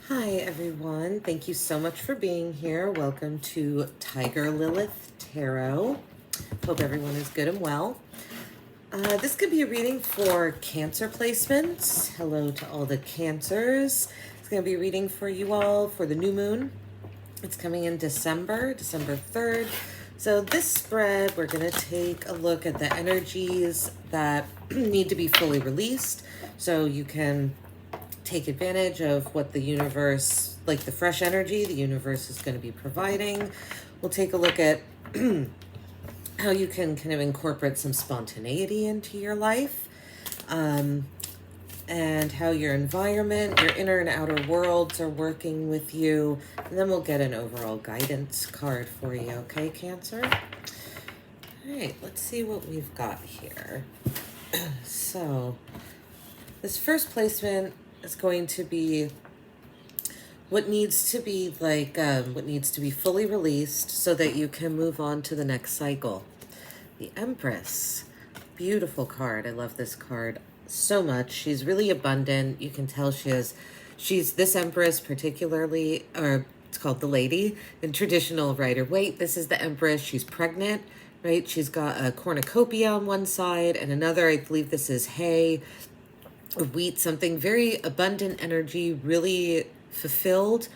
Hi everyone, thank you so much for being here. Welcome to Tiger Lilith Tarot. Hope everyone is good and well. This could be a reading for Cancer placements. Hello to all the Cancers. It's going to be a reading for you all for the new moon. It's coming in December 3rd. So this spread, we're going to take a look at the energies that need to be fully released so you can take advantage of what the universe, like the fresh energy the universe is going to be providing. We'll take a look at how you can kind of incorporate some spontaneity into your life, and how your environment, your inner and outer worlds are working with you. And then we'll get an overall guidance card for you, okay, Cancer? All right, let's see what we've got here. So this first placement is going to be what needs to be what needs to be fully released so that you can move on to the next cycle. The Empress, beautiful card. I love this card so much. She's really abundant. You can tell she's this Empress particularly, or it's called the Lady in traditional Rider-Waite. This is the Empress. She's pregnant, right? She's got a cornucopia on one side and another, I believe this is hay or wheat, something very abundant energy, really fulfilled.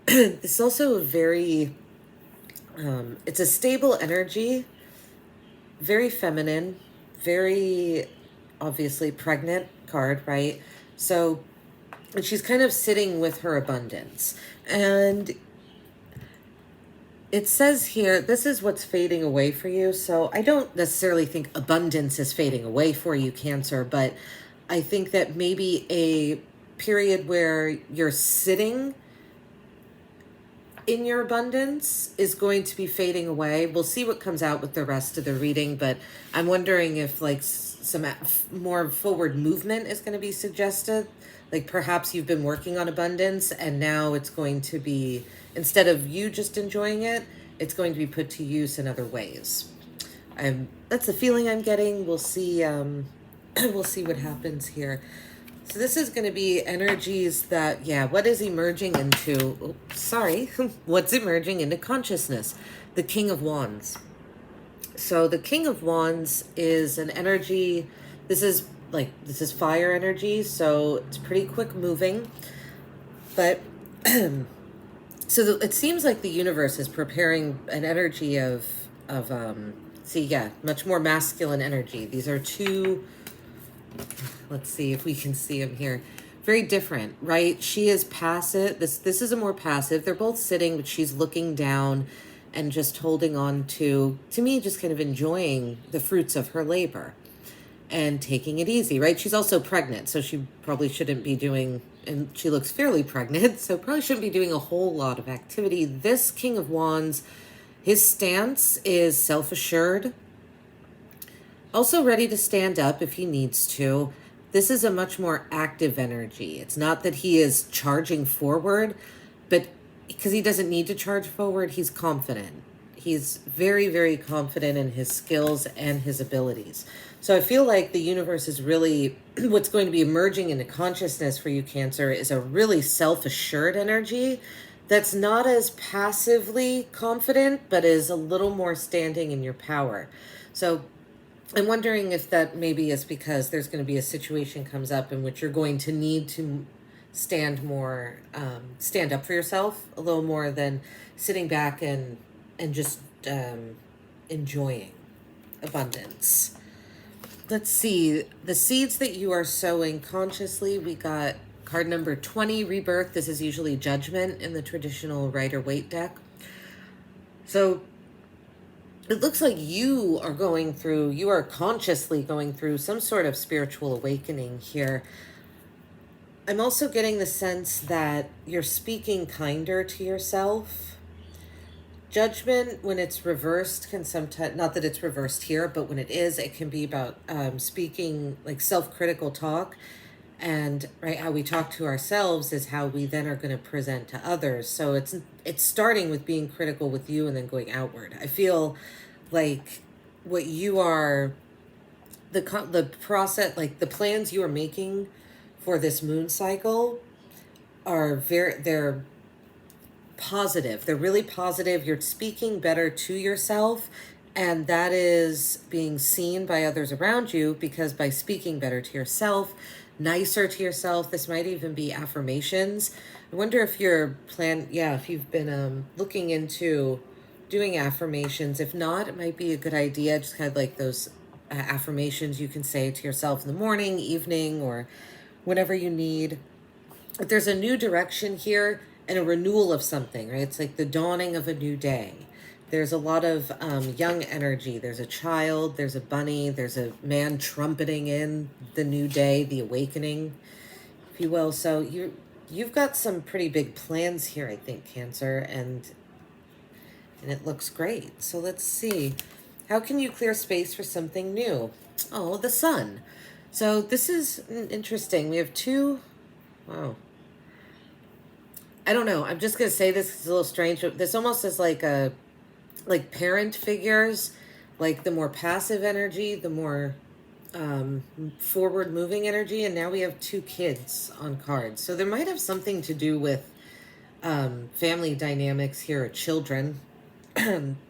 It's also a very, it's a stable energy, very feminine, very obviously pregnant card, right? So she's kind of sitting with her abundance. And it says here, this is what's fading away for you. So I don't necessarily think abundance is fading away for you, Cancer, but I think that maybe a period where you're sitting in your abundance is going to be fading away. We'll see what comes out with the rest of the reading, but I'm wondering if like some more forward movement is going to be suggested. Like perhaps you've been working on abundance and now it's going to be, instead of you just enjoying it, it's going to be put to use in other ways. That's the feeling I'm getting. We'll see. We'll see what happens here. So this is going to be energies that, what is emerging into, what's emerging into consciousness? The King of Wands. So the King of Wands is an energy, this is fire energy, so it's pretty quick moving. But it seems like the universe is preparing an energy of much more masculine energy. These are two, let's see if we can see them here. Very different, right? She is passive. This is a more passive. They're both sitting, but she's looking down and just holding on to me, just kind of enjoying the fruits of her labor and taking it easy, right? She's also pregnant, so she probably shouldn't be doing, and she looks fairly pregnant, so probably shouldn't be doing a whole lot of activity. This King of Wands, his stance is self-assured, also ready to stand up if he needs to. This is a much more active energy. It's not that he is charging forward, but because he doesn't need to charge forward, he's confident. He's very, very confident in his skills and his abilities. So I feel like the universe is really, what's going to be emerging into consciousness for you, Cancer, is a really self-assured energy that's not as passively confident, but is a little more standing in your power. So I'm wondering if that maybe is because there's going to be a situation comes up in which you're going to need to stand up for yourself a little more than sitting back and just enjoying abundance. Let's see, the seeds that you are sowing consciously. We got card number 20, Rebirth. This is usually Judgment in the traditional Rider-Waite deck. So it looks like you are consciously going through some sort of spiritual awakening here. I'm also getting the sense that you're speaking kinder to yourself. Judgment, when it's reversed, can sometimes, not that it's reversed here, but when it is, it can be about speaking like self-critical talk. And right, how we talk to ourselves is how we then are going to present to others. So it's starting with being critical with you and then going outward. I feel like what you are, the process, like the plans you are making for this moon cycle they're positive. They're really positive. You're speaking better to yourself, and that is being seen by others around you, because by speaking better to yourself, nicer to yourself, this might even be affirmations. I wonder if if you've been looking into doing affirmations. If not, it might be a good idea, just kind of like those affirmations you can say to yourself in the morning, evening, or whenever you need. But there's a new direction here and a renewal of something, right? It's like the dawning of a new day. There's a lot of young energy. There's a child, there's a bunny, there's a man trumpeting in the new day, the awakening, if you will. So you've got some pretty big plans here, I think, Cancer, and it looks great. So let's see. How can you clear space for something new? Oh, the sun. So this is interesting. We have two. Wow. I don't know. I'm just going to say this. It's a little strange. This almost is like parent figures, like the more passive energy, the more forward moving energy. And now we have two kids on cards. So there might have something to do with family dynamics here, or children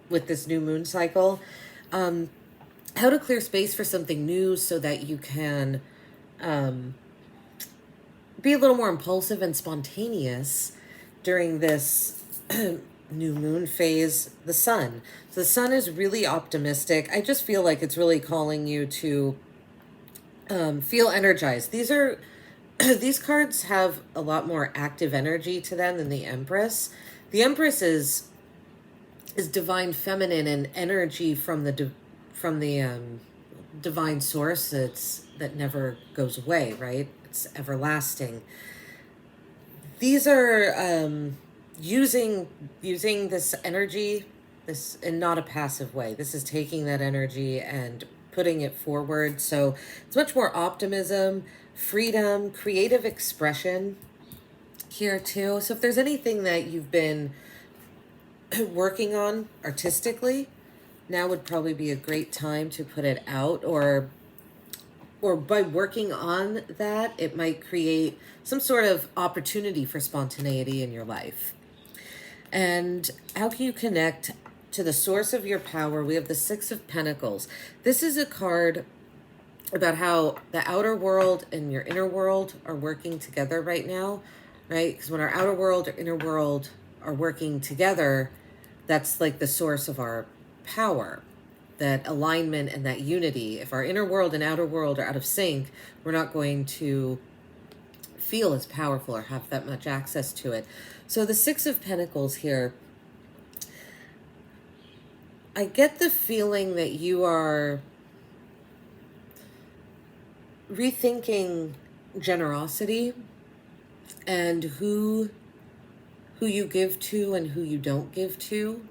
with this new moon cycle. How to clear space for something new so that you can be a little more impulsive and spontaneous during this new moon phase. The sun. So the sun is really optimistic. I just feel like it's really calling you to feel energized. These cards have a lot more active energy to them than the Empress. The Empress is divine feminine and energy from the divine source that never goes away, right? It's everlasting. These are using this energy, this in not a passive way. This is taking that energy and putting it forward. So it's much more optimism, freedom, creative expression here too. So if there's anything that you've been working on artistically, now would probably be a great time to put it out, or by working on that, it might create some sort of opportunity for spontaneity in your life. And how can you connect to the source of your power? We have the Six of Pentacles. This is a card about how the outer world and your inner world are working together right now, right? Because when our outer world or inner world are working together, that's like the source of our power, that alignment and that unity. If our inner world and outer world are out of sync, we're not going to feel as powerful or have that much access to it. So the Six of Pentacles here, I get the feeling that you are rethinking generosity and who you give to and who you don't give to.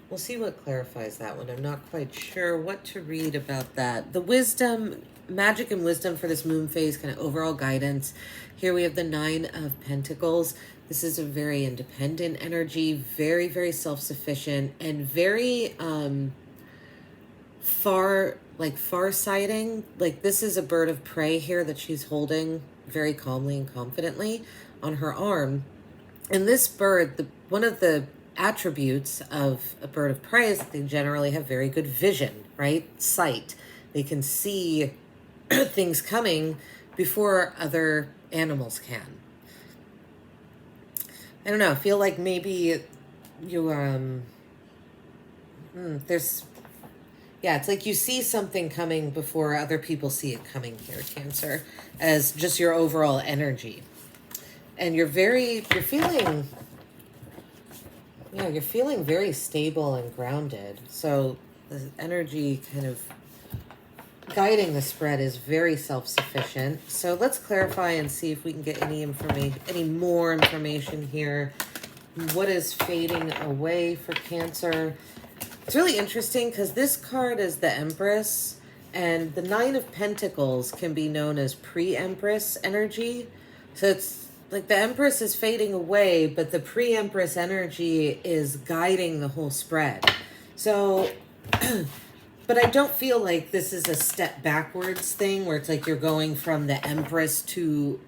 We'll see what clarifies that one. I'm not quite sure what to read about that. The wisdom, magic and wisdom for this moon phase, kind of overall guidance. Here we have the Nine of Pentacles. This is a very independent energy, very, very self-sufficient, and very far-sighting. Like this is a bird of prey here that she's holding very calmly and confidently on her arm. And this bird, one of the attributes of a bird of prey is that they generally have very good vision, right? Sight. They can see things coming before other animals can. I don't know. I feel like maybe you it's like you see something coming before other people see it coming here, Cancer, as just your overall energy. And you're feeling very stable and grounded. So the energy kind of guiding the spread is very self-sufficient. So let's clarify and see if we can get any more information here. What is fading away for Cancer? It's really interesting because this card is the Empress, and the Nine of Pentacles can be known as pre-Empress energy. So it's like the Empress is fading away, but the pre-Empress energy is guiding the whole spread. So But I don't feel like this is a step backwards thing where it's like you're going from the Empress to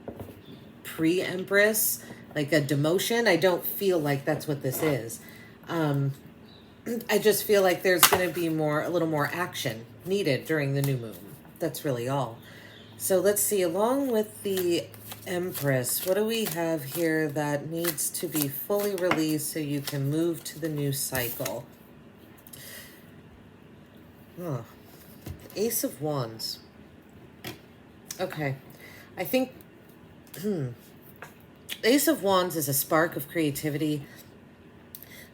pre-Empress, like a demotion. I don't feel like that's what this is. I just feel like there's going to be a little more action needed during the new moon. That's really all. So let's see, along with the Empress, what do we have here that needs to be fully released so you can move to the new cycle? Oh, Ace of Wands. Okay. I think Ace of Wands is a spark of creativity.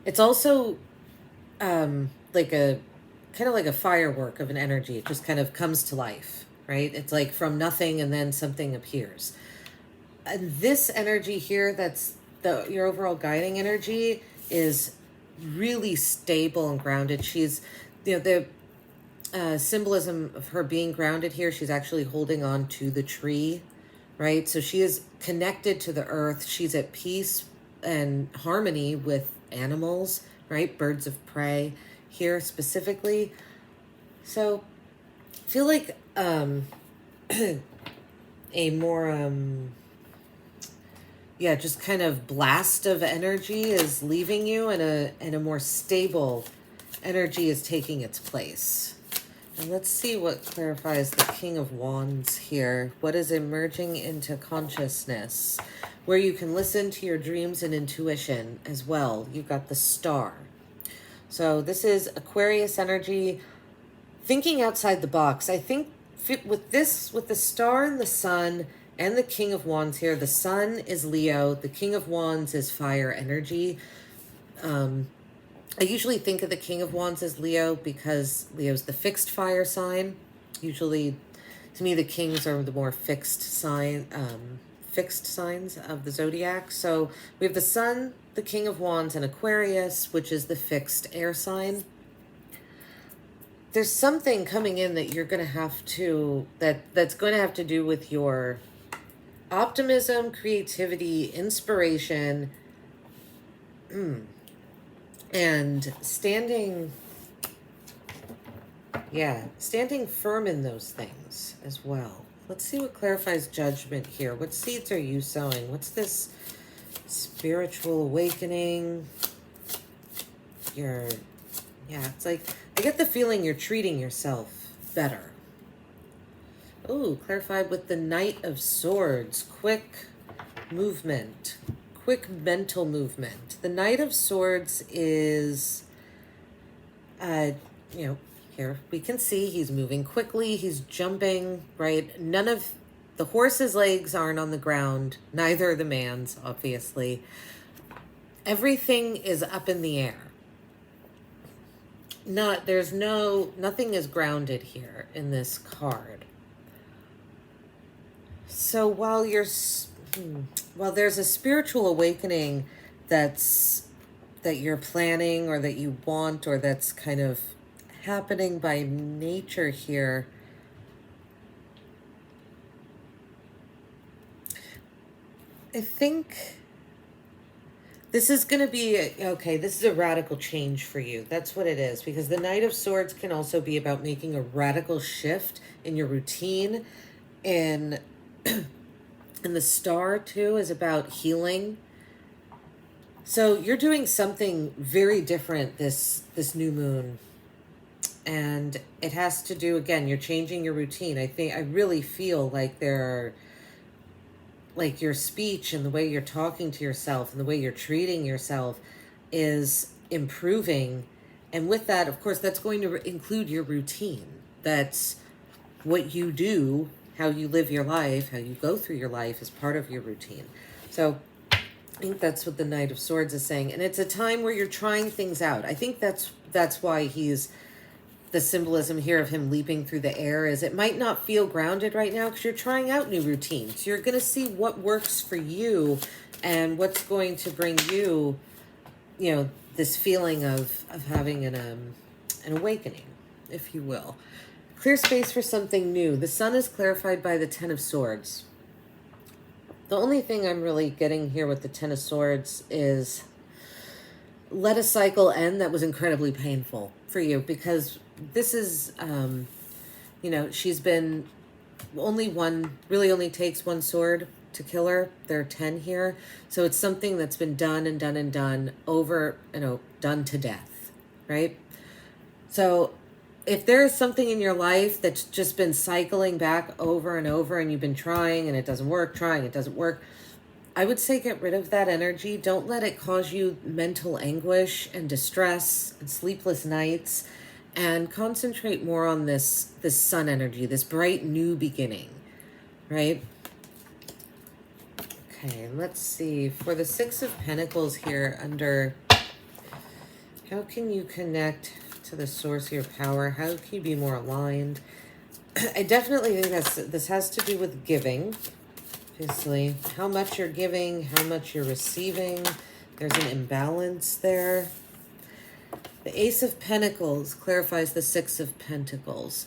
It's also like a kind of like a firework of an energy. It just kind of comes to life, right? It's like from nothing and then something appears. And this energy here, that's your overall guiding energy, is really stable and grounded. She's, the symbolism of her being grounded here, she's actually holding on to the tree, right? So she is connected to the earth. She's at peace and harmony with animals, right? Birds of prey here specifically. So I feel like a more just kind of blast of energy is leaving you, and a more stable energy is taking its place. And let's see what clarifies the King of Wands here. What is emerging into consciousness, where you can listen to your dreams and intuition as well. You've got the Star. So this is Aquarius energy, thinking outside the box. I think with the Star and the Sun and the King of Wands here, the Sun is Leo, the King of Wands is fire energy. I usually think of the King of Wands as Leo because Leo's the fixed fire sign. Usually, to me, the kings are the more fixed signs of the zodiac. So we have the Sun, the King of Wands, and Aquarius, which is the fixed air sign. There's something coming in that you're going to have to, that's going to have to do with your optimism, creativity, inspiration, and standing firm in those things as well. Let's see what clarifies Judgment here. What seeds are you sowing? What's this spiritual awakening? It's like, I get the feeling you're treating yourself better. Oh, clarified with the Knight of Swords. Quick movement. Quick mental movement. The Knight of Swords is, here we can see he's moving quickly. He's jumping, right? None of the horse's legs aren't on the ground. Neither are the man's, obviously. Everything is up in the air. Nothing is grounded here in this card. So while there's a spiritual awakening that you're planning, or that you want, or that's kind of happening by nature here, I think this is going to be, this is a radical change for you. That's what it is, because the Knight of Swords can also be about making a radical shift in your routine, and the Star too is about healing. So you're doing something very different this new moon, and it has to do, again, you're changing your routine. I really feel like like your speech and the way you're talking to yourself and the way you're treating yourself is improving. And with that, of course, that's going to include your routine. That's what you do, how you live your life, how you go through your life is part of your routine. So I think that's what the Knight of Swords is saying. And it's a time where you're trying things out. I think that's why the symbolism here of him leaping through the air is it might not feel grounded right now because you're trying out new routines. You're going to see what works for you and what's going to bring you, this feeling of having an awakening, if you will. Clear space for something new. The Sun is clarified by the Ten of Swords. The only thing I'm really getting here with the Ten of Swords is let a cycle end that was incredibly painful for you, because this is, you know, she's been really only takes one sword to kill her. There are 10 here. So it's something that's been done and done and done over, you know, done to death, right? So if there's something in your life that's just been cycling back over and over and you've been trying and it doesn't work, trying, it doesn't work, I would say get rid of that energy. Don't let it cause you mental anguish and distress and sleepless nights, and concentrate more on this sun energy, this bright new beginning, right? Okay, let's see. For the Six of Pentacles here under, how can you connect to the source of your power? How can you be more aligned? I definitely think this has to do with giving. Obviously, how much you're giving, how much you're receiving. There's an imbalance there. The Ace of Pentacles clarifies the Six of Pentacles.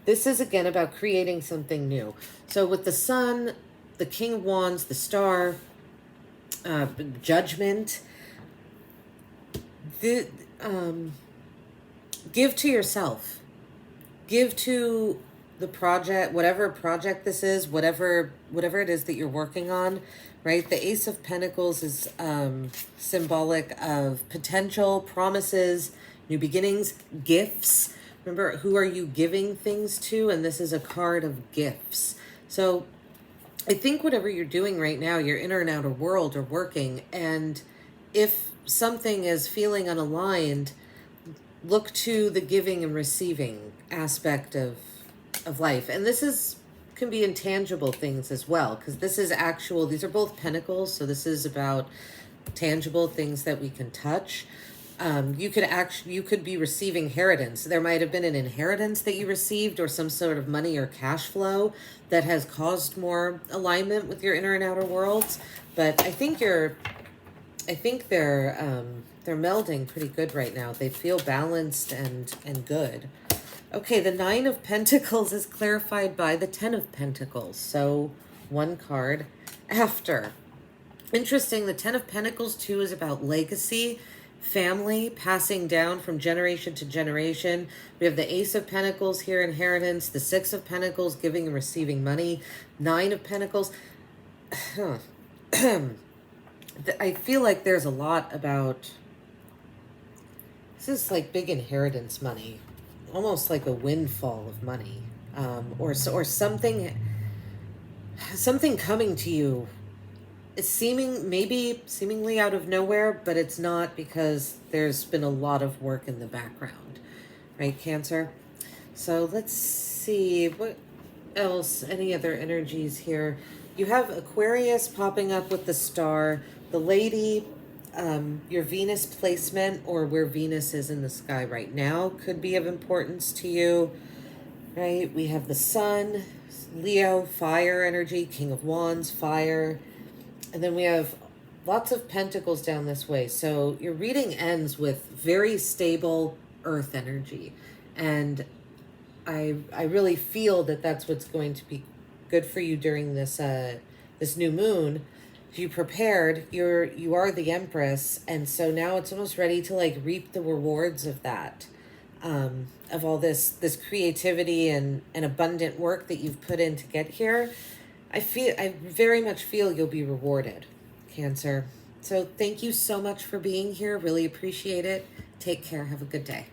This is again about creating something new. So with the Sun, the King of Wands, the Star, Judgment, give to yourself. Give to the project, whatever project this is, whatever it is that you're working on, right? The Ace of Pentacles is symbolic of potential, promises, new beginnings, gifts. Remember, who are you giving things to? And this is a card of gifts. So I think whatever you're doing right now, your inner and outer world are working. And if something is feeling unaligned, look to the giving and receiving aspect of life. And this can be intangible things as well, because this is actual, these are both pentacles, so this is about tangible things that we can touch. You could be receiving inheritance. There might have been an inheritance that you received, or some sort of money or cash flow that has caused more alignment with your inner and outer worlds. But I think they're melding pretty good right now. They feel balanced and good. Okay, the Nine of Pentacles is clarified by the Ten of Pentacles. So one card after. Interesting, the Ten of Pentacles too is about legacy, family, passing down from generation to generation. We have the Ace of Pentacles here, inheritance. The Six of Pentacles, giving and receiving money. Nine of Pentacles. I feel like there's a lot about, this is like big inheritance money, almost like a windfall of money, or something coming to you. It's seemingly out of nowhere, but it's not, because there's been a lot of work in the background, right, Cancer? So let's see what else, any other energies here. You have Aquarius popping up with the Star, the Lady. Your Venus placement, or where Venus is in the sky right now, could be of importance to you, right? We have the Sun, Leo, fire energy, King of Wands, fire. And then we have lots of pentacles down this way. So your reading ends with very stable earth energy. And I really feel that that's what's going to be good for you during this new moon. You prepared, you are the Empress, and so now it's almost ready to like reap the rewards of that, of all this creativity and abundant work that you've put in to get here. I very much feel you'll be rewarded, Cancer. So thank you so much for being here. Really appreciate it. Take care. Have a good day.